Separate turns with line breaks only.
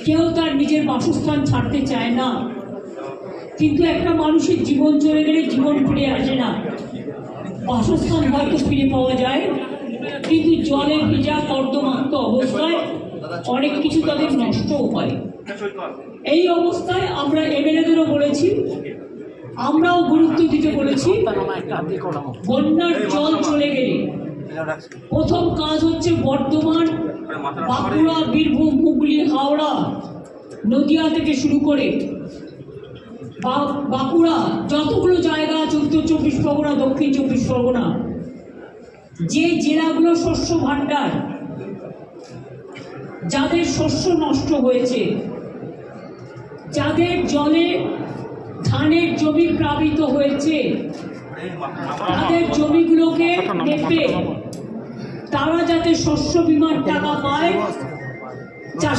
কেউ তার নিজের বাসস্থান ছাড়তে চায় না, কিন্তু একটা মানুষের জীবন চলে গেলে জীবন ফিরে আসে না। বাসস্থান হয়তো ফিরে পাওয়া যায়, কিন্তু জলে ভিজা কর্দমাক্ত অবস্থায় অনেক কিছু তাদের নষ্টও হয়। এই অবস্থায় আমরা এমএলএদেরও বলেছি, আমরাও গুরুত্ব দিতে বলেছি, বন্যার জল চলে গেলে প্রথম কাজ হচ্ছে বর্ধমান, বাঁকুড়া, বীরভূম, হুগলি, হাওড়া, নদিয়া থেকে শুরু করে বাঁকুড়া, যতগুলো জায়গা আছে, উত্তর 24 পরগনা, দক্ষিণ 24 পরগনা, যে জেলাগুলো শস্য ভাণ্ডার, যাদের শস্য নষ্ট হয়েছে, যাদের জলে ধানের জমি প্লাবিত হয়েছে, তাদের জমিগুলোকে মেপে তারা যাতে শস্য বীমার টাকা পায়, চাষি